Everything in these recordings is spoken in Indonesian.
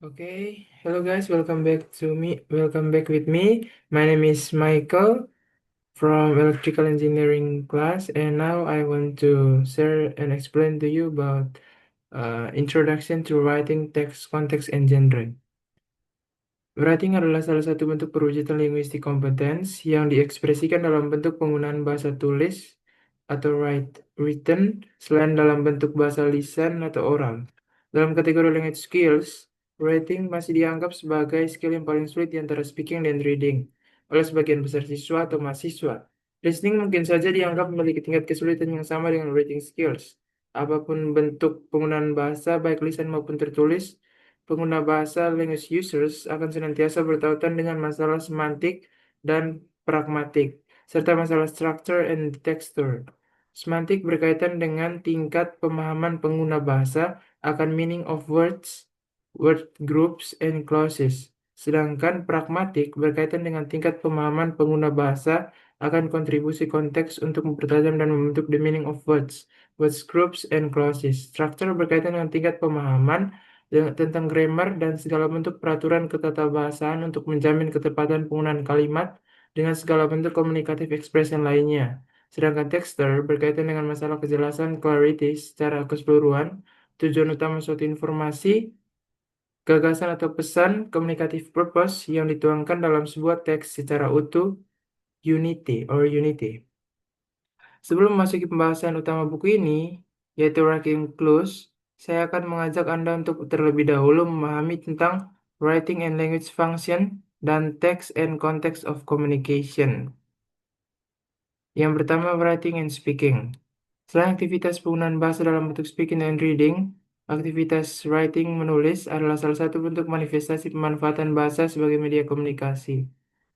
Okay, hello guys, welcome back with me. My name is Michael from electrical engineering class, and now I want to share and explain to you about introduction to writing text, context, and genre. Writing adalah salah satu bentuk perwujudan linguistik kompetens yang diekspresikan dalam bentuk penggunaan bahasa tulis atau written selain dalam bentuk bahasa lisan atau oral. Dalam kategori language skills, writing masih dianggap sebagai skill yang paling sulit di antara speaking dan reading oleh sebagian besar siswa atau mahasiswa. Listening mungkin saja dianggap memiliki tingkat kesulitan yang sama dengan writing skills. Apapun bentuk penggunaan bahasa, baik lisan maupun tertulis, pengguna bahasa language users akan senantiasa bertautan dengan masalah semantik dan pragmatik, serta masalah structure and texture. Semantik berkaitan dengan tingkat pemahaman pengguna bahasa akan meaning of words, word groups, and clauses. Sedangkan pragmatik berkaitan dengan tingkat pemahaman pengguna bahasa akan kontribusi konteks untuk mempertajam dan membentuk the meaning of words, words groups, and clauses. Structure berkaitan dengan tingkat pemahaman tentang grammar dan segala bentuk peraturan ketatabahasaan untuk menjamin ketepatan penggunaan kalimat dengan segala bentuk komunikatif expression lainnya. Sedangkan texture berkaitan dengan masalah kejelasan clarity secara keseluruhan, tujuan utama suatu informasi, gagasan atau pesan, communicative purpose yang dituangkan dalam sebuah teks secara utuh, unity. Sebelum memasuki pembahasan utama buku ini, yaitu Writing Clues, saya akan mengajak Anda untuk terlebih dahulu memahami tentang writing and language function dan text and context of communication. Yang pertama, writing and speaking. Selain aktivitas penggunaan bahasa dalam bentuk speaking dan reading, aktivitas writing menulis adalah salah satu bentuk manifestasi pemanfaatan bahasa sebagai media komunikasi.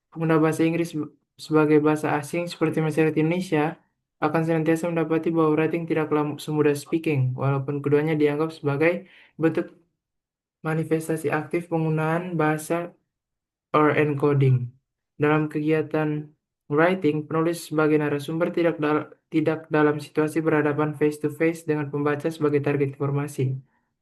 Pengguna bahasa Inggris sebagai bahasa asing seperti masyarakat Indonesia akan senantiasa mendapati bahwa writing tidaklah semudah speaking, walaupun keduanya dianggap sebagai bentuk manifestasi aktif penggunaan bahasa or encoding. Dalam kegiatan writing, penulis sebagai narasumber tidak dalam situasi berhadapan face to face dengan pembaca sebagai target informasi.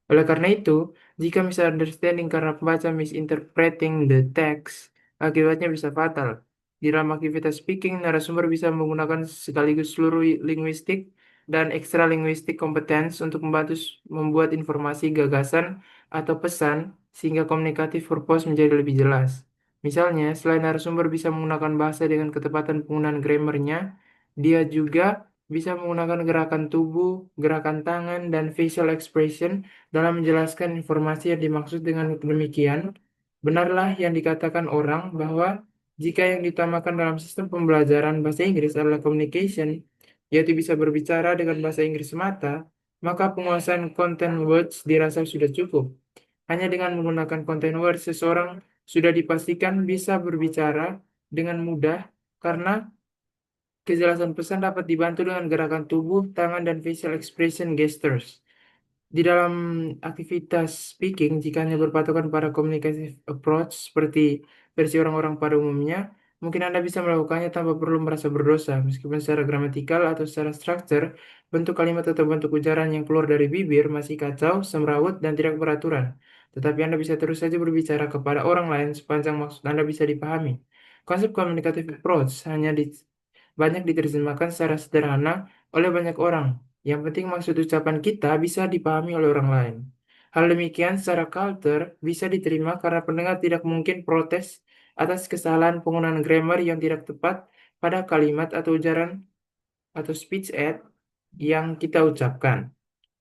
Oleh karena itu, jika misunderstanding karena pembaca misinterpreting the text, akibatnya bisa fatal. Di dalam aktivitas speaking, narasumber bisa menggunakan sekaligus seluruh linguistik dan ekstra linguistik competence untuk membantu membuat informasi, gagasan, atau pesan sehingga communicative purpose menjadi lebih jelas. Misalnya, selain narasumber bisa menggunakan bahasa dengan ketepatan penggunaan grammarnya, dia juga bisa menggunakan gerakan tubuh, gerakan tangan, dan facial expression dalam menjelaskan informasi yang dimaksud. Dengan demikian, benarlah yang dikatakan orang bahwa jika yang diutamakan dalam sistem pembelajaran bahasa Inggris adalah communication, yaitu bisa berbicara dengan bahasa Inggris semata, maka penguasaan content words dirasa sudah cukup. Hanya dengan menggunakan content words, seseorang sudah dipastikan bisa berbicara dengan mudah karena kejelasan pesan dapat dibantu dengan gerakan tubuh, tangan, dan facial expression gestures. Di dalam aktivitas speaking, jika hanya berpatokan pada communicative approach seperti versi orang-orang pada umumnya, mungkin Anda bisa melakukannya tanpa perlu merasa berdosa, meskipun secara gramatikal atau secara struktur, bentuk kalimat atau bentuk ujaran yang keluar dari bibir masih kacau, semrawut, dan tidak beraturan. Tetapi Anda bisa terus saja berbicara kepada orang lain sepanjang maksud Anda bisa dipahami. Konsep communicative approach banyak diterjemahkan secara sederhana oleh banyak orang. Yang penting maksud ucapan kita bisa dipahami oleh orang lain. Hal demikian secara culture bisa diterima karena pendengar tidak mungkin protes atas kesalahan penggunaan grammar yang tidak tepat pada kalimat atau ujaran atau speech aid yang kita ucapkan.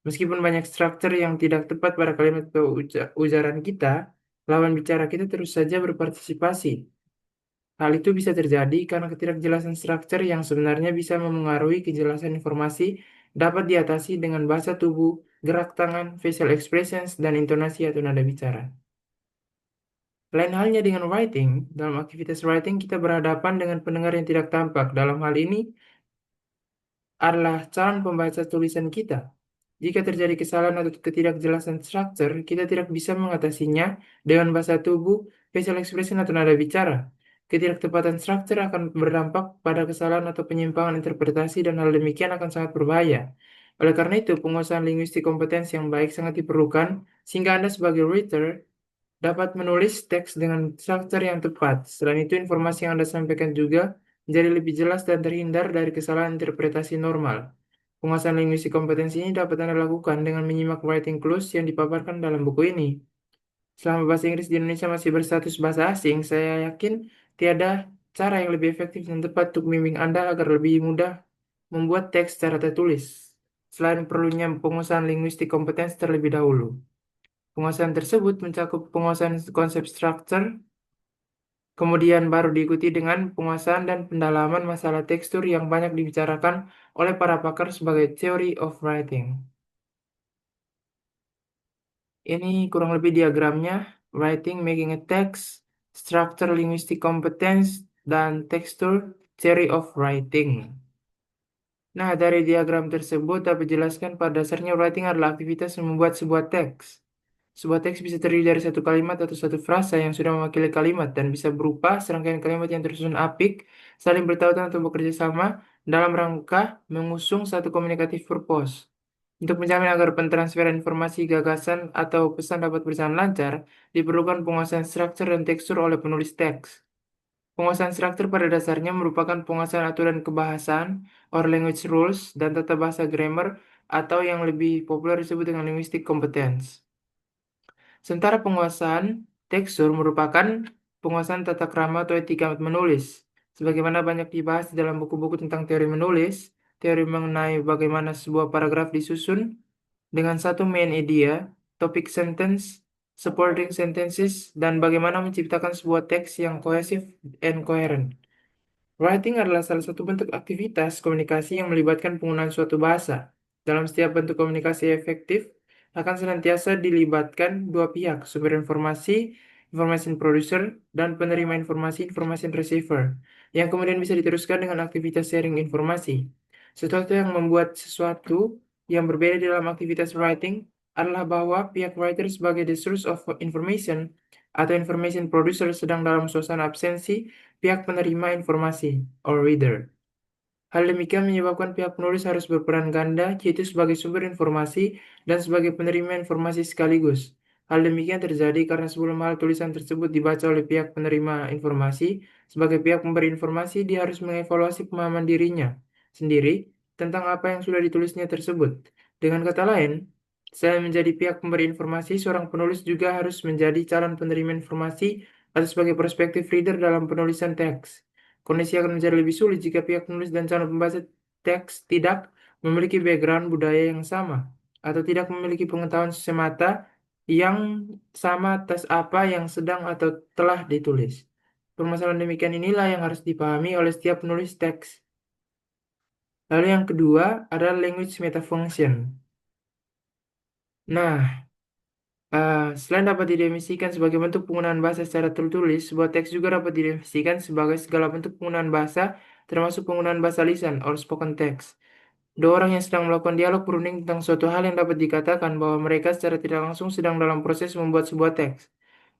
Meskipun banyak struktur yang tidak tepat pada kalimat atau ujaran kita, lawan bicara kita terus saja berpartisipasi. Hal itu bisa terjadi karena ketidakjelasan struktur yang sebenarnya bisa memengaruhi kejelasan informasi dapat diatasi dengan bahasa tubuh, gerak tangan, facial expressions, dan intonasi atau nada bicara. Lain halnya dengan writing, dalam aktivitas writing kita berhadapan dengan pendengar yang tidak tampak. Dalam hal ini adalah calon pembaca tulisan kita. Jika terjadi kesalahan atau ketidakjelasan struktur, kita tidak bisa mengatasinya dengan bahasa tubuh, facial expression, atau nada bicara. Ketidaktepatan struktur akan berdampak pada kesalahan atau penyimpangan interpretasi dan hal demikian akan sangat berbahaya. Oleh karena itu, penguasaan linguistik kompetensi yang baik sangat diperlukan sehingga Anda sebagai writer dapat menulis teks dengan struktur yang tepat. Selain itu, informasi yang Anda sampaikan juga menjadi lebih jelas dan terhindar dari kesalahan interpretasi normal. Penguasaan linguistik kompetensi ini dapat Anda lakukan dengan menyimak writing clues yang dipaparkan dalam buku ini. Selama bahasa Inggris di Indonesia masih berstatus bahasa asing, saya yakin tiada cara yang lebih efektif dan tepat untuk membimbing Anda agar lebih mudah membuat teks secara tertulis. Selain perlunya penguasaan linguistik kompetensi terlebih dahulu. Penguasaan tersebut mencakup penguasaan konsep struktur, kemudian baru diikuti dengan penguasaan dan pendalaman masalah tekstur yang banyak dibicarakan oleh para pakar sebagai theory of writing. Ini kurang lebih diagramnya, writing, making a text, structure linguistic competence, dan texture theory of writing. Nah, dari diagram tersebut dapat dijelaskan pada dasarnya writing adalah aktivitas yang membuat sebuah teks. Sebuah teks bisa terdiri dari satu kalimat atau satu frasa yang sudah mewakili kalimat dan bisa berupa serangkaian kalimat yang tersusun apik, saling bertautan atau bekerja sama dalam rangka mengusung satu communicative purpose. Untuk menjamin agar pentransferan informasi, gagasan, atau pesan dapat berjalan lancar, diperlukan penguasaan struktur dan tekstur oleh penulis teks. Penguasaan struktur pada dasarnya merupakan penguasaan aturan kebahasaan, or language rules, dan tata bahasa grammar, atau yang lebih populer disebut dengan linguistic competence. Sementara penguasaan tekstur merupakan penguasaan tata krama atau etika menulis. Sebagaimana banyak dibahas di dalam buku-buku tentang teori menulis, teori mengenai bagaimana sebuah paragraf disusun dengan satu main idea, topic sentence, supporting sentences, dan bagaimana menciptakan sebuah teks yang kohesif and coherent. Writing adalah salah satu bentuk aktivitas komunikasi yang melibatkan penggunaan suatu bahasa. Dalam setiap bentuk komunikasi efektif, akan senantiasa dilibatkan dua pihak, sumber informasi, information producer, dan penerima informasi, information receiver, yang kemudian bisa diteruskan dengan aktivitas sharing informasi. Sesuatu yang membuat sesuatu yang berbeda di dalam aktivitas writing adalah bahwa pihak writer sebagai the source of information atau information producer sedang dalam suasana absensi pihak penerima informasi, or reader. Hal demikian menyebabkan pihak penulis harus berperan ganda, yaitu sebagai sumber informasi dan sebagai penerima informasi sekaligus. Hal demikian terjadi karena sebelum hal tulisan tersebut dibaca oleh pihak penerima informasi, sebagai pihak pemberi informasi, dia harus mengevaluasi pemahaman dirinya sendiri tentang apa yang sudah ditulisnya tersebut. Dengan kata lain, selain menjadi pihak pemberi informasi, seorang penulis juga harus menjadi calon penerima informasi atau sebagai prospective reader dalam penulisan teks. Kondisi akan menjadi lebih sulit jika pihak penulis dan calon pembaca teks tidak memiliki background budaya yang sama atau tidak memiliki pengetahuan semata yang sama atas apa yang sedang atau telah ditulis. Permasalahan demikian inilah yang harus dipahami oleh setiap penulis teks. Lalu yang kedua adalah language metafunction. Nah, selain dapat didefinisikan sebagai bentuk penggunaan bahasa secara tertulis, sebuah teks juga dapat didefinisikan sebagai segala bentuk penggunaan bahasa, termasuk penggunaan bahasa lisan or spoken text. Dua orang yang sedang melakukan dialog berunding tentang suatu hal yang dapat dikatakan bahwa mereka secara tidak langsung sedang dalam proses membuat sebuah teks.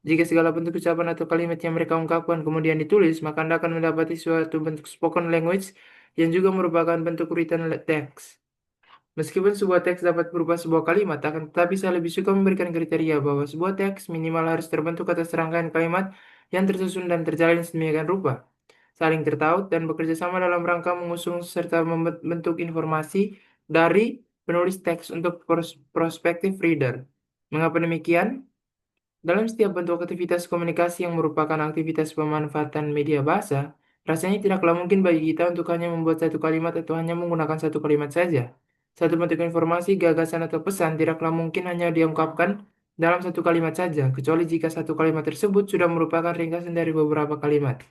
Jika segala bentuk ucapan atau kalimat yang mereka ungkapkan kemudian ditulis, maka Anda akan mendapati suatu bentuk spoken language yang juga merupakan bentuk written text. Meskipun sebuah teks dapat berupa sebuah kalimat, akan tetapi saya lebih suka memberikan kriteria bahwa sebuah teks minimal harus terbentuk atas rangkaian kalimat yang tersusun dan terjalin sedemikian rupa, saling tertaut, dan bekerja sama dalam rangka mengusung serta membentuk informasi dari penulis teks untuk prospective reader. Mengapa demikian? Dalam setiap bentuk aktivitas komunikasi yang merupakan aktivitas pemanfaatan media bahasa, rasanya tidaklah mungkin bagi kita untuk hanya membuat satu kalimat atau hanya menggunakan satu kalimat saja. Satu bentuk informasi, gagasan, atau pesan tidaklah mungkin hanya diungkapkan dalam satu kalimat saja, kecuali jika satu kalimat tersebut sudah merupakan ringkasan dari beberapa kalimat.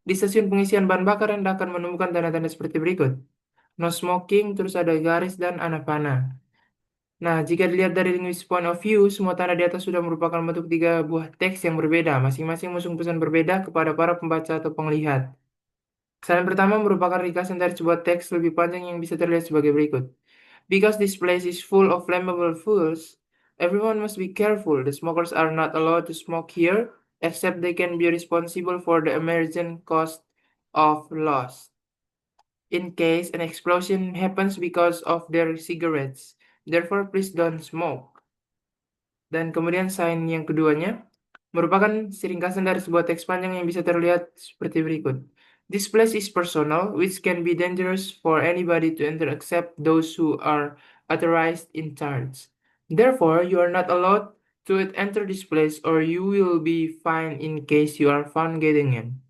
Di stasiun pengisian bahan bakar Anda akan menemukan tanda-tanda seperti berikut. No smoking, terus ada garis, dan anak panah. Nah, jika dilihat dari linguistic point of view, semua tanda di atas sudah merupakan bentuk tiga buah teks yang berbeda, masing-masing mengusung pesan berbeda kepada para pembaca atau penglihat. Kesan pertama merupakan ringkasan dari sebuah teks lebih panjang yang bisa terlihat sebagai berikut. Because this place is full of flammable fuels, everyone must be careful. The smokers are not allowed to smoke here, except they can be responsible for the emergent cost of loss in case an explosion happens because of their cigarettes. Therefore, please don't smoke. Dan kemudian sign yang keduanya merupakan ringkasan dari sebuah teks panjang yang bisa terlihat seperti berikut. This place is personal, which can be dangerous for anybody to enter except those who are authorized in charge. Therefore, you are not allowed to enter this place or you will be fined in case you are found getting in.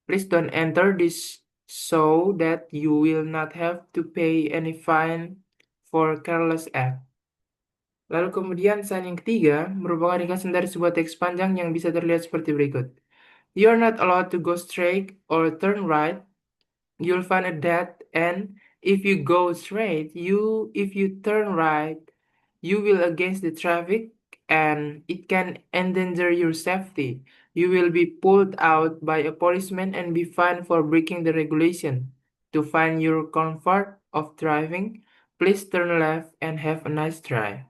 Please don't enter this so that you will not have to pay any fine for careless act. Lalu kemudian sign yang ketiga merupakan ringkasan dari sebuah teks panjang yang bisa terlihat seperti berikut. You are not allowed to go straight or turn right. You'll find a dead end. If you go straight, if you turn right, you will against the traffic and it can endanger your safety. You will be pulled out by a policeman and be fined for breaking the regulation. To find your comfort of driving, please turn left and have a nice drive.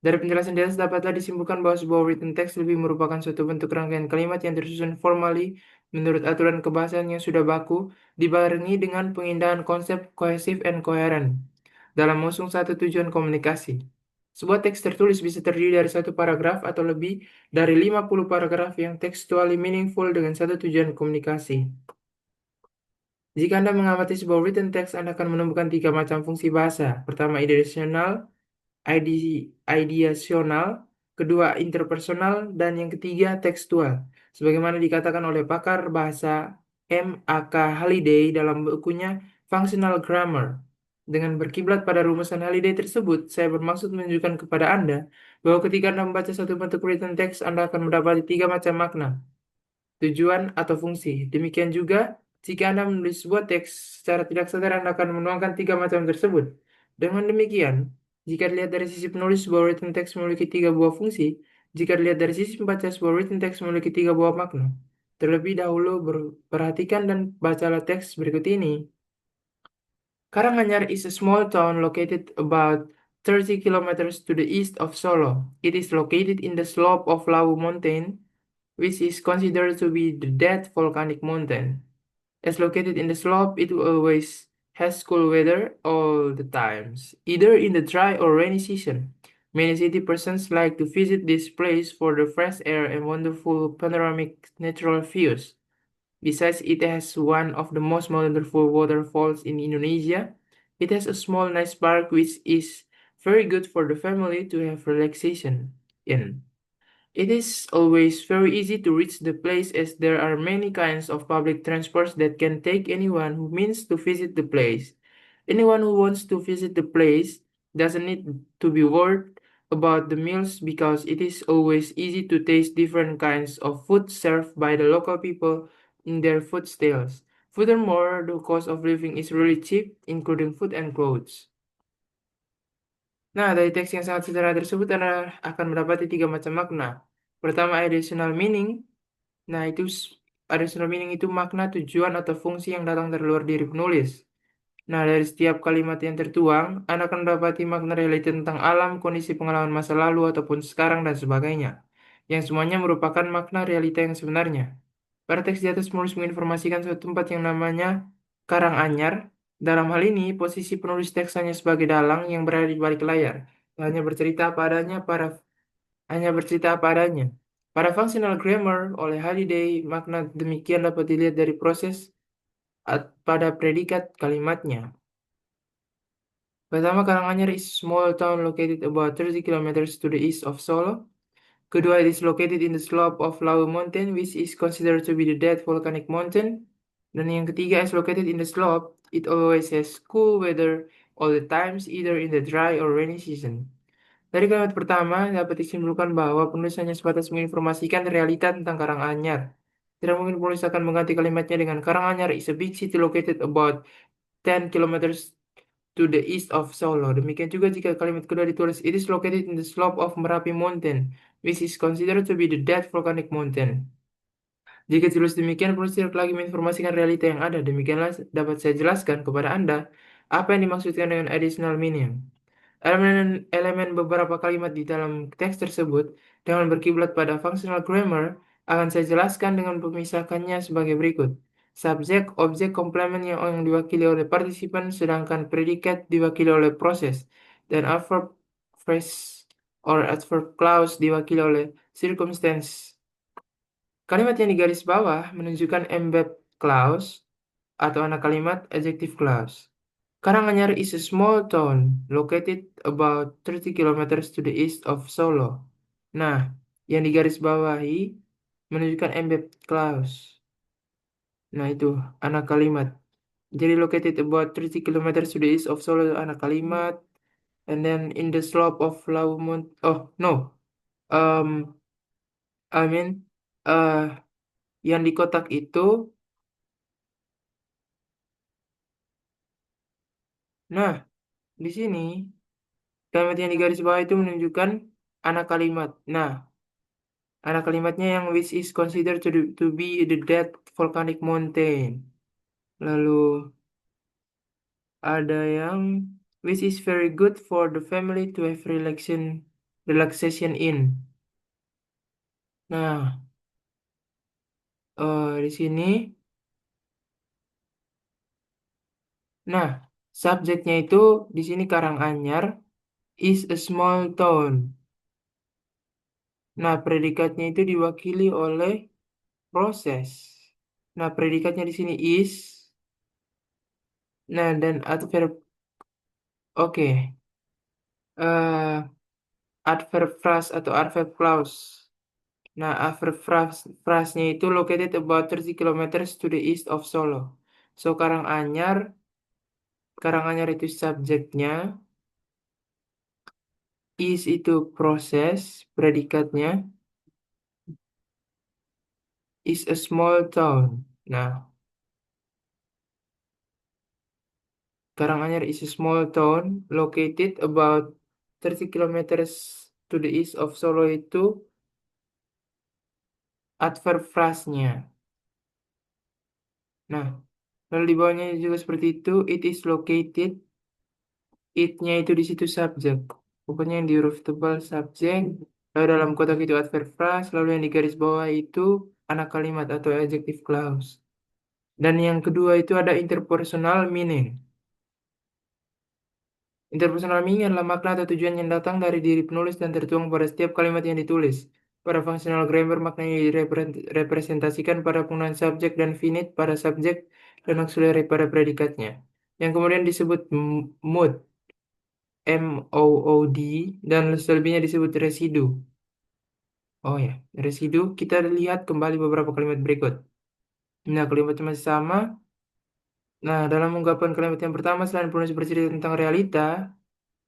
Dari penjelasan di atas dapatlah disimpulkan bahwa sebuah written text lebih merupakan suatu bentuk rangkaian kalimat yang tersusun formally menurut aturan kebahasaan yang sudah baku, dibarengi dengan pengindahan konsep kohesif and coherent dalam mengusung satu tujuan komunikasi. Sebuah teks tertulis bisa terdiri dari satu paragraf atau lebih dari 50 paragraf yang textually meaningful dengan satu tujuan komunikasi. Jika Anda mengamati sebuah written text, Anda akan menemukan tiga macam fungsi bahasa. Pertama, ideasional, kedua interpersonal, dan yang ketiga tekstual. Sebagaimana dikatakan oleh pakar bahasa M.A.K. Halliday dalam bukunya Functional Grammar. Dengan berkiblat pada rumusan Halliday tersebut, saya bermaksud menunjukkan kepada Anda bahwa ketika Anda membaca satu bentuk written text, Anda akan mendapati tiga macam makna, tujuan, atau fungsi. Demikian juga, jika Anda menulis sebuah teks, secara tidak sadar Anda akan menuangkan tiga macam tersebut. Dengan demikian, jika dilihat dari sisi penulis, sebuah written text memiliki tiga buah fungsi. Jika dilihat dari sisi pembaca, sebuah written text memiliki tiga buah makna. Terlebih dahulu, perhatikan dan bacalah teks berikut ini. Karanganyar is a small town located about 30 kilometers to the east of Solo. It is located in the slope of Lawu Mountain, which is considered to be the dead volcanic mountain. As located in the slope, it always has cool weather all the times, either in the dry or rainy season. Many city persons like to visit this place for the fresh air and wonderful panoramic natural views. Besides, it has one of the most wonderful waterfalls in Indonesia. It has a small nice park which is very good for the family to have relaxation in. It is always very easy to reach the place as there are many kinds of public transports that can take anyone who means to visit the place. Anyone who wants to visit the place doesn't need to be worried about the meals because it is always easy to taste different kinds of food served by the local people in their food stalls. Furthermore, the cost of living is really cheap, including food and clothes. Nah, dari teks yang sangat sederhana tersebut Anda akan mendapati tiga macam makna. Pertama, additional meaning. Nah, additional meaning itu makna, tujuan, atau fungsi yang datang dari luar diri penulis. Nah, dari setiap kalimat yang tertuang, Anda akan mendapati makna realita tentang alam, kondisi pengalaman masa lalu, ataupun sekarang, dan sebagainya. Yang semuanya merupakan makna realita yang sebenarnya. Pada teks di atas penulis menginformasikan suatu tempat yang namanya Karanganyar. Dalam hal ini, posisi penulis teks hanya sebagai dalang yang berada di balik layar. Hanya bercerita apa adanya hanya bercerita apa adanya. Pada functional grammar oleh Halliday, makna demikian dapat dilihat dari proses pada predikat kalimatnya. Pertama, Karanganyar is a small town located about 30 kilometers to the east of Solo. Kedua, it is located in the slope of Lawu Mountain, which is considered to be the dead volcanic mountain. Dan yang ketiga, is located in the slope. It always has cool weather all the times, either in the dry or rainy season. Dari kalimat pertama, dapat disimpulkan bahwa penulis hanya sebatas menginformasikan realita tentang Karanganyar. Tidak mungkin penulis akan mengganti kalimatnya dengan Karanganyar is a big city located about 10 kilometers to the east of Solo. Demikian juga jika kalimat kedua ditulis, it is located in the slope of Merapi Mountain, which is considered to be the dead volcanic mountain. Jika ditulis demikian, penulis tidak lagi menginformasikan realita yang ada. Demikianlah dapat saya jelaskan kepada Anda apa yang dimaksudkan dengan additional meaning. Elemen beberapa kalimat di dalam teks tersebut dengan berkiblat pada functional grammar akan saya jelaskan dengan memisahkannya sebagai berikut. Subjek, objek, komplement yang diwakili oleh partisipan, sedangkan predikat diwakili oleh proses, dan adverb, phrase, or adverb clause diwakili oleh circumstance. Kalimat yang digaris bawah menunjukkan embed clause atau anak kalimat adjective clause. Karanganyar is a small town located about 30 kilometers to the east of Solo. Nah, yang digaris bawahi menunjukkan embed clause. Nah, itu anak kalimat. Jadi located about 30 kilometers to the east of Solo anak kalimat. And then in the slope of Laumont. Oh, no. Um, I mean, uh, yang di kotak itu. Nah, di sini kalimat yang digaris bawah itu menunjukkan anak kalimat. Nah, anak kalimatnya yang which is considered to be the dead volcanic mountain. Lalu ada yang which is very good for the family to have relaxation in. Nah, di sini, nah subjeknya itu di sini Karanganyar is a small town. Nah, predikatnya itu diwakili oleh proses. Nah, predikatnya di sini is. Nah, dan adverb, oke. Adverb phrase atau adverb clause. Nah, adverb phrase-nya itu located about 30 kilometers to the east of Solo. So, Karanganyar itu subjeknya, is itu proses, predikatnya, is a small town. Nah, Karanganyar is a small town located about 30 kilometers to the east of Solo itu adverb phrase-nya. Nah, lalu di bawahnya juga seperti itu, it is located, it-nya itu di situ subjek. Pokoknya yang di huruf tebal subjek, lalu dalam kotak itu adverb phrase, lalu yang di garis bawah itu anak kalimat atau adjective clause. Dan yang kedua itu ada interpersonal meaning. Interpersonal meaning adalah makna atau tujuan yang datang dari diri penulis dan tertuang pada setiap kalimat yang ditulis. Pada functional grammar, maknanya direpresentasikan pada penggunaan subjek dan finite pada subjek dan auxiliary pada predikatnya. Yang kemudian disebut mood, MOOD, dan selebihnya disebut residu. Oh ya, residu. Kita lihat kembali beberapa kalimat berikut. Nah, kalimatnya masih sama. Nah, dalam ungkapan kalimat yang pertama, selain penulis bercerita tentang realita,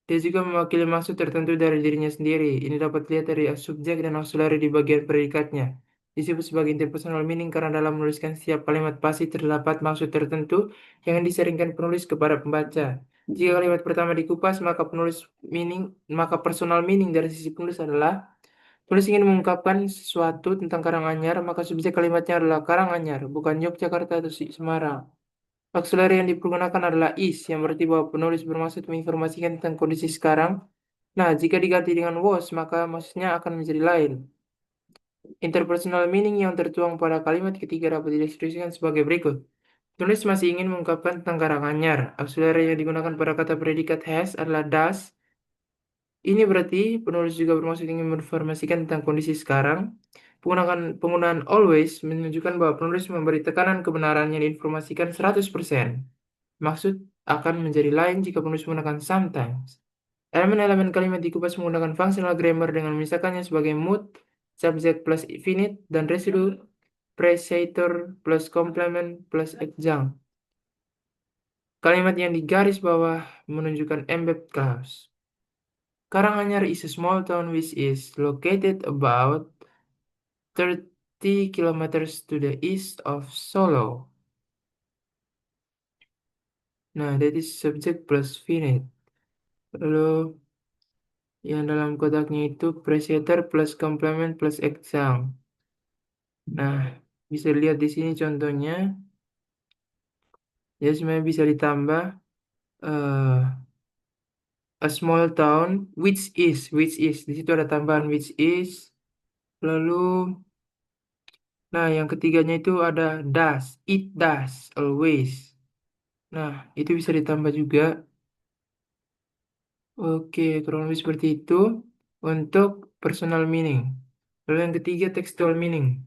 dia juga mewakili maksud tertentu dari dirinya sendiri. Ini dapat dilihat dari subjek dan auxiliary di bagian predikatnya. Disebut sebagai interpersonal meaning karena dalam menuliskan setiap kalimat pasti terdapat maksud tertentu yang diseringkan penulis kepada pembaca. Jika kalimat pertama dikupas, maka personal meaning dari sisi penulis adalah penulis ingin mengungkapkan sesuatu tentang Karanganyar, maka subjek kalimatnya adalah Karanganyar, bukan Yogyakarta atau Semarang. Auxiliary yang dipergunakan adalah is, yang berarti bahwa penulis bermaksud menginformasikan tentang kondisi sekarang. Nah, jika diganti dengan was, maka maksudnya akan menjadi lain. Interpersonal meaning yang tertuang pada kalimat ketiga dapat dideskripsikan sebagai berikut. Penulis masih ingin mengungkapkan tentang Karanganyar. Auxiliary yang digunakan pada kata predikat has adalah does. Ini berarti penulis juga bermaksud ingin menginformasikan tentang kondisi sekarang. Penggunaan always menunjukkan bahwa penulis memberi tekanan kebenaran yang diinformasikan 100%. Maksud akan menjadi lain jika penulis menggunakan sometimes. Elemen-elemen kalimat dikupas menggunakan functional grammar dengan memisahkannya sebagai mood, subject plus finite, dan residu, precetor plus complement plus adjunct. Kalimat yang di garis bawah menunjukkan embed clause. Karanganyar is a small town which is located about 30 kilometers to the east of Solo. Nah, that is subject plus finite. Lalu yang dalam kotaknya itu preciator plus complement plus adjunct. Nah, bisa lihat di sini contohnya. Ya, sebenarnya bisa ditambah eh, a small town which is. Di situ ada tambahan which is. Lalu, nah yang ketiganya itu ada does, it does, always. Nah, itu bisa ditambah juga. Oke, kurang lebih seperti itu. untuk personal meaning. Lalu yang ketiga, textual meaning.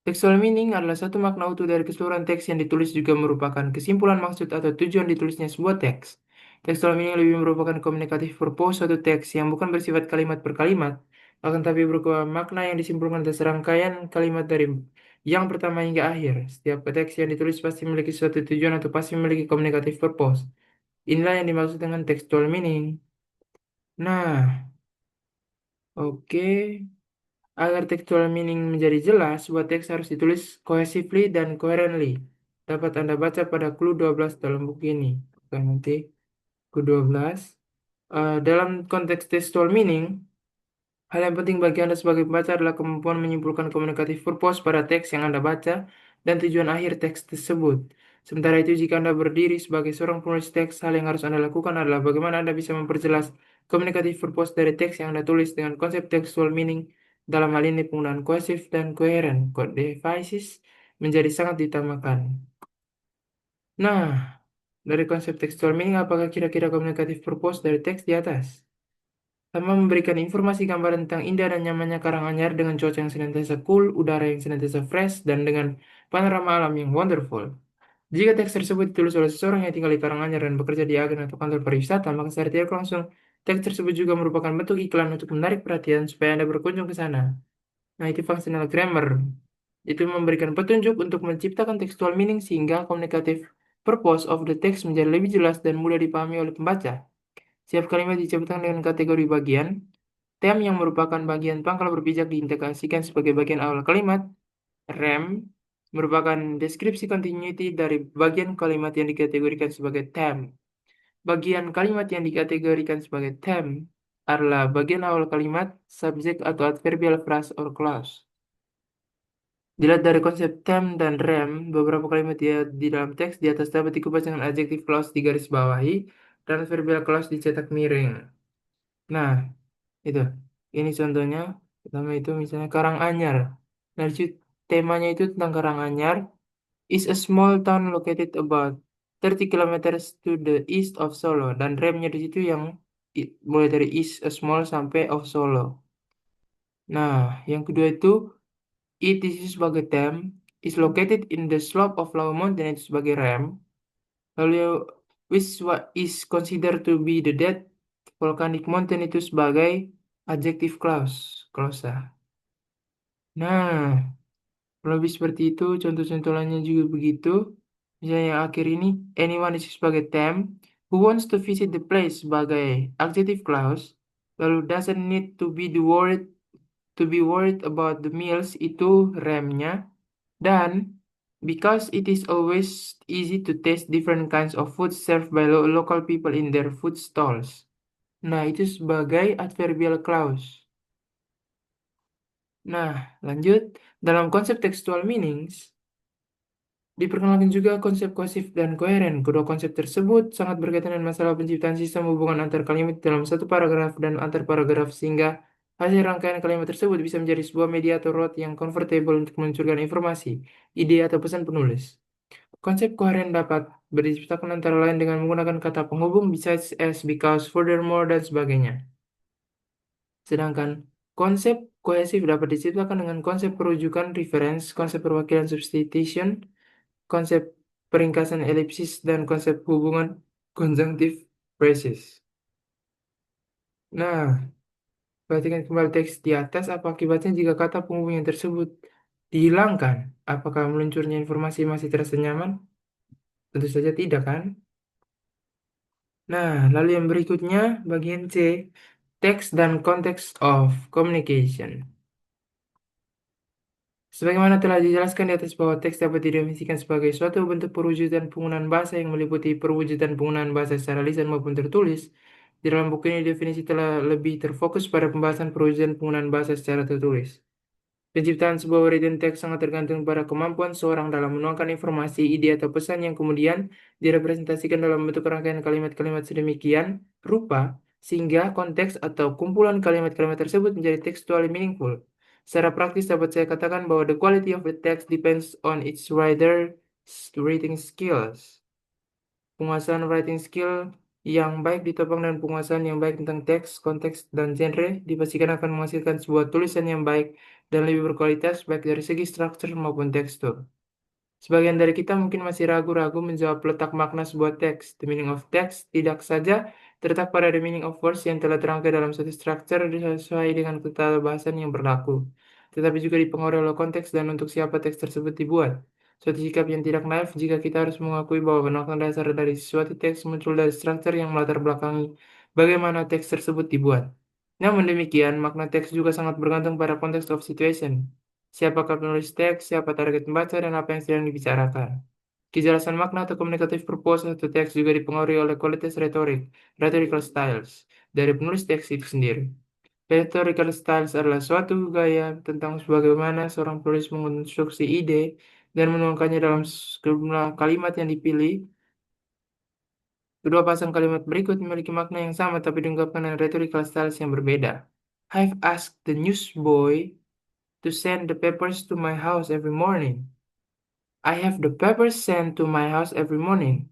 Textual meaning adalah satu makna utuh dari keseluruhan teks yang ditulis juga merupakan kesimpulan maksud atau tujuan ditulisnya sebuah teks. Textual meaning lebih merupakan communicative purpose suatu teks yang bukan bersifat kalimat per kalimat, akan tapi berupa makna yang disimpulkan atas rangkaian kalimat dari yang pertama hingga akhir. Setiap teks yang ditulis pasti memiliki suatu tujuan atau pasti memiliki communicative purpose. Inilah yang dimaksud dengan textual meaning. Nah, oke. Agar textual meaning menjadi jelas, sebuah teks harus ditulis cohesively dan coherently. Dapat Anda baca pada clue 12 dalam buku ini. Oke, nanti clue 12. Dalam konteks textual meaning, hal yang penting bagi Anda sebagai pembaca adalah kemampuan menyimpulkan communicative purpose pada teks yang Anda baca dan tujuan akhir teks tersebut. Sementara itu, jika Anda berdiri sebagai seorang penulis teks, hal yang harus Anda lakukan adalah bagaimana Anda bisa memperjelas communicative purpose dari teks yang Anda tulis dengan konsep textual meaning. Dalam hal ini, penggunaan cohesive dan coherent code devices menjadi sangat ditamakan. Nah, dari konsep textual meaning, apakah kira-kira communicative purpose dari teks di atas? Sama memberikan informasi gambar tentang indah dan nyamannya Karanganyar dengan cuaca yang senantiasa cool, udara yang senantiasa fresh, dan dengan panorama alam yang wonderful. Jika teks tersebut ditulis oleh seseorang yang tinggal di Karanganyar dan bekerja di agen atau kantor pariwisata, maka secara tidak langsung teks tersebut juga merupakan bentuk iklan untuk menarik perhatian supaya Anda berkunjung ke sana. Nah, itu functional grammar. Itu memberikan petunjuk untuk menciptakan textual meaning sehingga communicative purpose of the text menjadi lebih jelas dan mudah dipahami oleh pembaca. Setiap kalimat diciptakan dengan kategori bagian. Tem yang merupakan bagian pangkal berpijak diintegrasikan sebagai bagian awal kalimat. Rem merupakan deskripsi continuity dari bagian kalimat yang dikategorikan sebagai tem. Bagian kalimat yang dikategorikan sebagai tem adalah bagian awal kalimat, subjek atau adverbial phrase or clause. Dilihat dari konsep tem dan rem, beberapa kalimat di dalam teks di atas dapat dikupas dengan adjective clause di garis bawahi dan adverbial clause dicetak miring. Nah, itu. Ini contohnya. Pertama itu misalnya Karanganyar. Nah, temanya itu tentang Karanganyar. Is a small town located about 30 kilometers to the east of Solo. Dan remnya di situ yang mulai dari is a small sampai of Solo. Nah, yang kedua itu it is sebagai tem. Is located in the slope of Lawu Mountain itu sebagai rem. Lalu which what is considered to be the dead volcanic mountain itu sebagai adjective clause. Clause. Nah, lebih seperti itu, contoh-contoh lainnya juga begitu. Misalnya yang akhir ini, anyone is sebagai term, who wants to visit the place sebagai adjective clause, lalu doesn't need to be worried about the meals itu remnya, dan because it is always easy to taste different kinds of food served by local people in their food stalls. Nah, itu sebagai adverbial clause. Nah, lanjut. Dalam konsep textual meanings, diperkenalkan juga konsep cohesive dan koheren. Kedua konsep tersebut sangat berkaitan dengan masalah penciptaan sistem hubungan antar kalimat dalam satu paragraf dan antar paragraf sehingga hasil rangkaian kalimat tersebut bisa menjadi sebuah mediator rote yang comfortable untuk meluncurkan informasi, ide atau pesan penulis. Konsep koheren dapat diciptakan antara lain dengan menggunakan kata penghubung besides, as, because, furthermore, dan sebagainya. Sedangkan konsep kohesif dapat diciptakan dengan konsep perujukan reference, konsep perwakilan substitution, konsep peringkasan elipsis, dan konsep hubungan konjunktif phrases. Nah, perhatikan kembali teks di atas, apa akibatnya jika kata penghubung yang tersebut dihilangkan? Apakah meluncurnya informasi masih terasa nyaman? Tentu saja tidak, kan? Nah, lalu yang berikutnya, bagian C, teks dan context of communication. Sebagaimana telah dijelaskan di atas bahwa teks dapat didefinisikan sebagai suatu bentuk perwujudan penggunaan bahasa yang meliputi perwujudan penggunaan bahasa secara lisan maupun tertulis. Di dalam buku ini definisi telah lebih terfokus pada pembahasan perwujudan penggunaan bahasa secara tertulis. Penciptaan sebuah written text sangat tergantung pada kemampuan seorang dalam menuangkan informasi, ide, atau pesan yang kemudian direpresentasikan dalam bentuk rangkaian kalimat-kalimat sedemikian rupa sehingga konteks atau kumpulan kalimat-kalimat tersebut menjadi textually meaningful. Secara praktis dapat saya katakan bahwa the quality of the text depends on its writer's writing skills. Penguasaan writing skill yang baik ditopang dan penguasaan yang baik tentang teks, konteks, dan genre dipastikan akan menghasilkan sebuah tulisan yang baik dan lebih berkualitas baik dari segi struktur maupun tekstur. Sebagian dari kita mungkin masih ragu-ragu menjawab letak makna sebuah teks. The meaning of text tidak saja terletak pada the meaning of words yang telah terangkai dalam suatu struktur sesuai dengan tata bahasan yang berlaku, tetapi juga dipengaruhi oleh konteks dan untuk siapa teks tersebut dibuat. Suatu sikap yang tidak naif jika kita harus mengakui bahwa penolakan dasar dari suatu teks muncul dari struktur yang melatar belakangi bagaimana teks tersebut dibuat. Namun demikian, makna teks juga sangat bergantung pada konteks of situation. Siapakah penulis teks, siapa target membaca, dan apa yang sedang dibicarakan. Kejelasan makna atau communicative purpose atau teks juga dipengaruhi oleh kualitas retorik, rhetorical styles, dari penulis teks itu sendiri. Rhetorical styles adalah suatu gaya tentang bagaimana seorang penulis mengonstruksi ide dan menuangkannya dalam sejumlah kalimat yang dipilih. Kedua pasang kalimat berikut memiliki makna yang sama tapi diungkapkan dengan rhetorical styles yang berbeda. I've asked the newsboy to send the papers to my house every morning. I have the papers sent to my house every morning.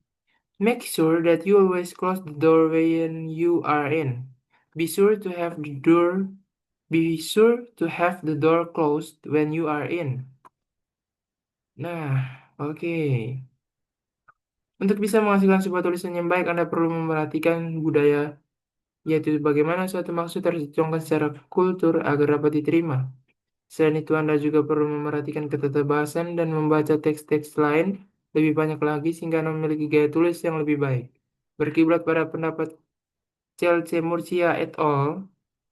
Make sure that you always close the door when you are in. Be sure to have the door Be sure to have the door closed when you are in. Nah, oke. Untuk bisa menghasilkan sebuah tulisan yang baik, Anda perlu memperhatikan budaya, yaitu bagaimana suatu maksud harus dituangkan secara kultur agar dapat diterima. Selain itu, Anda juga perlu memperhatikan ketatabahasan dan membaca teks-teks lain lebih banyak lagi sehingga Anda memiliki gaya tulis yang lebih baik. Berkiblat pada pendapat Celce Murcia et al.,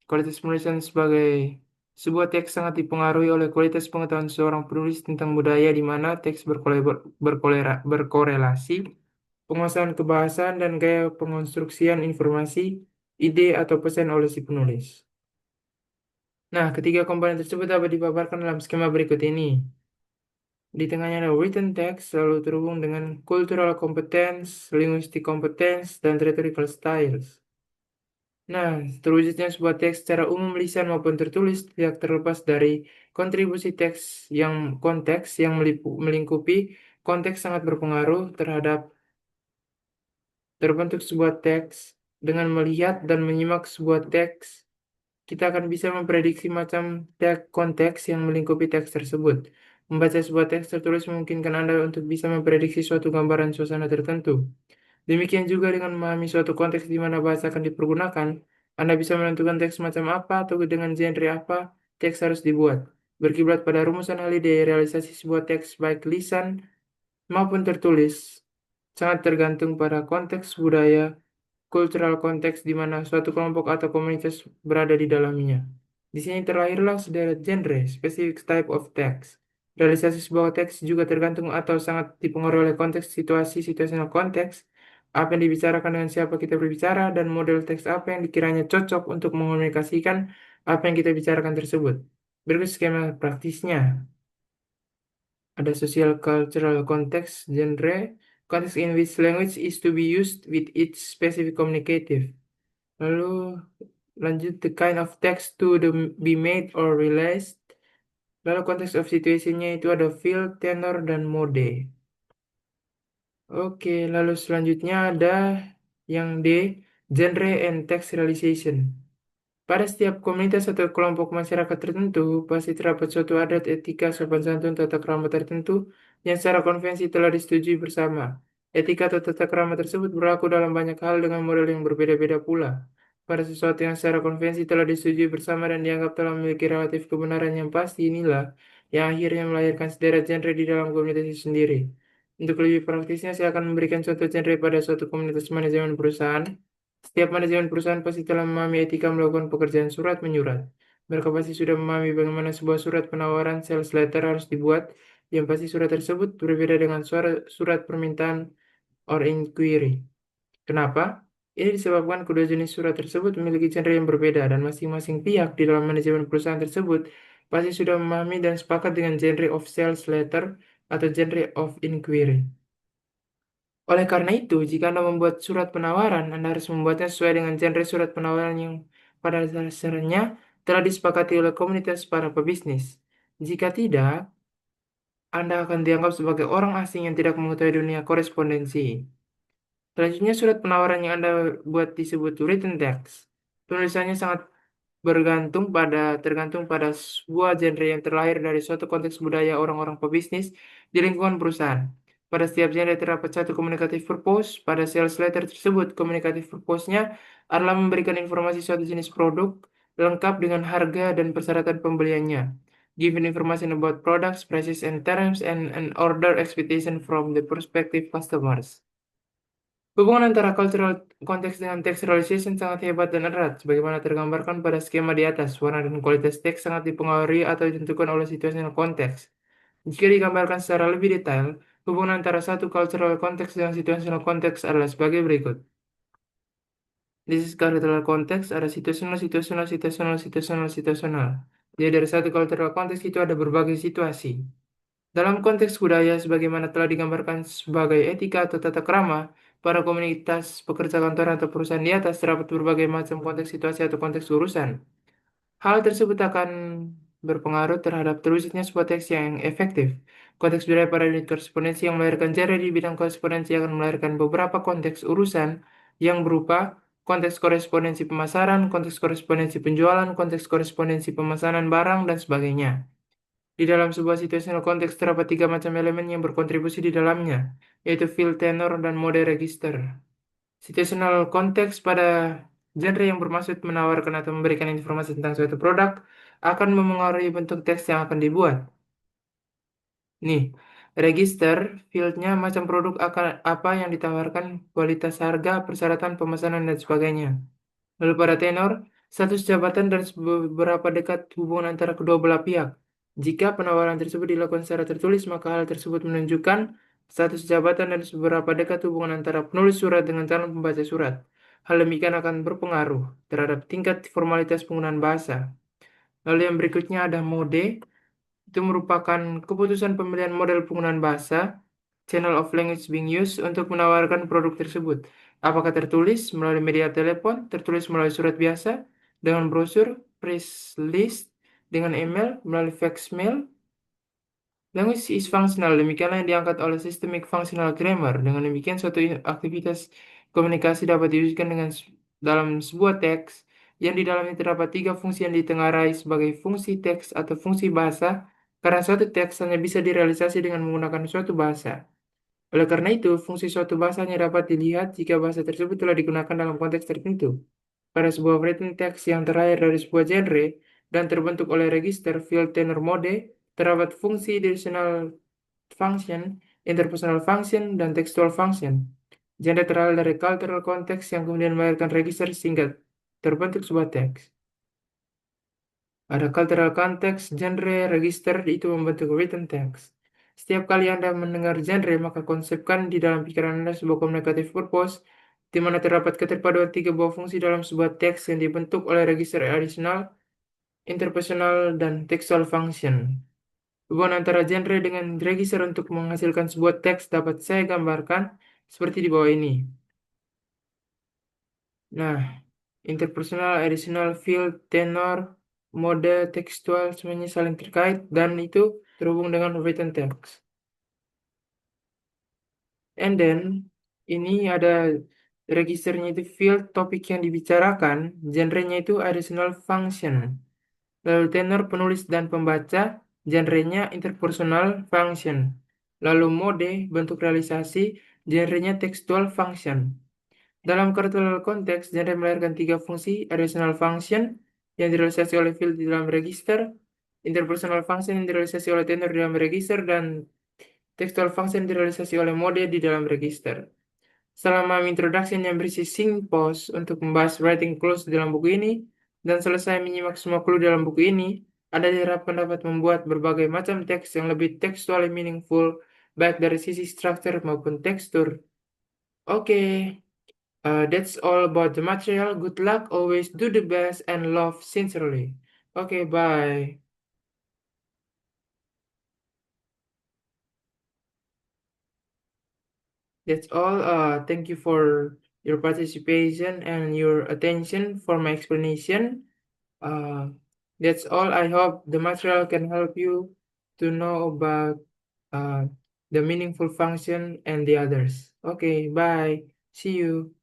kualitas penulisan sebagai sebuah teks sangat dipengaruhi oleh kualitas pengetahuan seorang penulis tentang budaya di mana teks berkorelasi, penguasaan kebahasaan, dan gaya pengonstruksian informasi, ide, atau pesan oleh si penulis. Nah, ketiga komponen tersebut dapat dipaparkan dalam skema berikut ini. Di tengahnya ada written text, selalu terhubung dengan cultural competence, linguistic competence, dan rhetorical styles. Nah, terwujudnya sebuah teks secara umum lisan maupun tertulis tidak terlepas dari kontribusi teks yang konteks yang melingkupi konteks sangat berpengaruh terhadap terbentuk sebuah teks. Dengan melihat dan menyimak sebuah teks, kita akan bisa memprediksi macam konteks yang melingkupi teks tersebut. Membaca sebuah teks tertulis memungkinkan Anda untuk bisa memprediksi suatu gambaran suasana tertentu. Demikian juga dengan memahami suatu konteks di mana bahasa akan dipergunakan, Anda bisa menentukan teks macam apa atau dengan genre apa teks harus dibuat. Berkiblat pada rumusan Halliday, realisasi sebuah teks baik lisan maupun tertulis sangat tergantung pada konteks budaya, cultural konteks di mana suatu kelompok atau komunitas berada di dalamnya. Di sini terlahirlah sederet genre, specific type of text. Realisasi sebuah teks juga tergantung atau sangat dipengaruhi oleh konteks situasi, situational konteks, apa yang dibicarakan dengan siapa kita berbicara, dan model teks apa yang dikiranya cocok untuk mengomunikasikan apa yang kita bicarakan tersebut. Berikut skema praktisnya. Ada social cultural context, genre, context in which language is to be used with its specific communicative. Lalu lanjut the kind of text to be made or released. Lalu context of situation-nya itu ada feel, tenor, dan mode. Oke, lalu selanjutnya ada yang D, genre and text realization. Pada setiap komunitas atau kelompok masyarakat tertentu, pasti terdapat suatu adat, etika, sopan santun, tata krama tertentu yang secara konvensi telah disetujui bersama. Etika atau tata krama tersebut berlaku dalam banyak hal dengan model yang berbeda-beda pula. Pada sesuatu yang secara konvensi telah disetujui bersama dan dianggap telah memiliki relatif kebenaran yang pasti, inilah yang akhirnya melahirkan sederet genre di dalam komunitas itu sendiri. Untuk lebih praktisnya, saya akan memberikan contoh genre pada suatu komunitas manajemen perusahaan. Setiap manajemen perusahaan pasti telah memahami etika melakukan pekerjaan surat menyurat. Mereka pasti sudah memahami bagaimana sebuah surat penawaran sales letter harus dibuat, yang pasti surat tersebut berbeda dengan surat permintaan or inquiry. Kenapa? Ini disebabkan kedua jenis surat tersebut memiliki genre yang berbeda dan masing-masing pihak di dalam manajemen perusahaan tersebut pasti sudah memahami dan sepakat dengan genre of sales letter atau genre of inquiry. Oleh karena itu, jika Anda membuat surat penawaran, Anda harus membuatnya sesuai dengan genre surat penawaran yang pada dasarnya telah disepakati oleh komunitas para pebisnis. Jika tidak, Anda akan dianggap sebagai orang asing yang tidak mengetahui dunia korespondensi. Selanjutnya, surat penawaran yang Anda buat disebut written text. Penulisannya sangat tergantung pada sebuah genre yang terlahir dari suatu konteks budaya orang-orang pebisnis di lingkungan perusahaan. Pada setiap genre terdapat satu communicative purpose. Pada sales letter tersebut, communicative purpose-nya adalah memberikan informasi suatu jenis produk lengkap dengan harga dan persyaratan pembeliannya. Given information about products, prices, and terms, and an order expectation from the prospective customers. Hubungan antara cultural konteks dengan text realization sangat hebat dan erat, sebagaimana tergambarkan pada skema di atas. Warna dan kualitas teks sangat dipengaruhi atau ditentukan oleh situational konteks. Jika digambarkan secara lebih detail, hubungan antara satu cultural konteks dengan situational konteks adalah sebagai berikut. This is cultural konteks, ada situational, situational, situational, situational, situational. Jadi dari satu cultural konteks itu ada berbagai situasi. Dalam konteks budaya, sebagaimana telah digambarkan sebagai etika atau tata krama, pada komunitas pekerja kantoran atau perusahaan di atas terdapat berbagai macam konteks situasi atau konteks urusan. Hal tersebut akan berpengaruh terhadap terwujudnya sebuah teks yang efektif. Konteks budaya pada unit korespondensi yang melahirkan genre di bidang korespondensi akan melahirkan beberapa konteks urusan yang berupa konteks korespondensi pemasaran, konteks korespondensi penjualan, konteks korespondensi pemesanan barang, dan sebagainya. Di dalam sebuah situational konteks terdapat tiga macam elemen yang berkontribusi di dalamnya, yaitu field, tenor, dan mode register. Situational konteks pada genre yang bermaksud menawarkan atau memberikan informasi tentang suatu produk akan memengaruhi bentuk teks yang akan dibuat. Nih, register fieldnya macam produk akan apa yang ditawarkan, kualitas harga, persyaratan pemesanan, dan sebagainya. Lalu pada tenor, status jabatan dan seberapa dekat hubungan antara kedua belah pihak. Jika penawaran tersebut dilakukan secara tertulis, maka hal tersebut menunjukkan status jabatan dan seberapa dekat hubungan antara penulis surat dengan calon pembaca surat. Hal demikian akan berpengaruh terhadap tingkat formalitas penggunaan bahasa. Lalu yang berikutnya ada mode. Itu merupakan keputusan pemilihan model penggunaan bahasa, channel of language being used untuk menawarkan produk tersebut. Apakah tertulis melalui media telepon, tertulis melalui surat biasa, dengan brosur, press list, dengan email, melalui fax mail. Language is functional, demikianlah yang diangkat oleh systemic functional grammar. Dengan demikian, suatu aktivitas komunikasi dapat diwujudkan dalam sebuah teks yang di dalamnya terdapat tiga fungsi yang ditengarai sebagai fungsi teks atau fungsi bahasa, karena suatu teks hanya bisa direalisasi dengan menggunakan suatu bahasa. Oleh karena itu, fungsi suatu bahasa hanya dapat dilihat jika bahasa tersebut telah digunakan dalam konteks tertentu. Pada sebuah written text yang terlahir dari sebuah genre dan terbentuk oleh register, field, tenor, mode, terdapat fungsi directional function, interpersonal function, dan textual function. Genre terlahir dari cultural context yang kemudian melahirkan register sehingga terbentuk sebuah teks. Ada cultural context, genre, register, itu membentuk written text. Setiap kali Anda mendengar genre, maka konsepkan di dalam pikiran Anda sebuah communicative purpose, di mana terdapat keterpaduan tiga buah fungsi dalam sebuah teks yang dibentuk oleh register additional, interpersonal, dan textual function. Hubungan antara genre dengan register untuk menghasilkan sebuah teks dapat saya gambarkan seperti di bawah ini. Nah, interpersonal, additional, field, tenor, mode, tekstual, semuanya saling terkait dan itu terhubung dengan written text. And then, ini ada registernya itu field, topik yang dibicarakan, genrenya itu additional function. Lalu tenor, penulis dan pembaca, genrenya interpersonal function. Lalu mode, bentuk realisasi, genrenya textual function. Dalam cultural konteks, genre melahirkan tiga fungsi, additional function, yang direalisasi oleh field di dalam register, interpersonal function yang direalisasi oleh tenor di dalam register, dan textual function direalisasi oleh mode di dalam register. Selama introduction yang berisi post untuk membahas writing clues di dalam buku ini, dan selesai menyimak semua clue dalam buku ini, Anda diharapkan dapat membuat berbagai macam teks yang lebih textually meaningful, baik dari sisi struktur maupun tekstur. Oke, that's all about the material. Good luck, always do the best, and love sincerely. Okay, bye. That's all. Thank you for your participation and your attention for my explanation. Uh, that's all. I hope the material can help you to know about uh, the meaningful function and the others. Okay, bye. See you.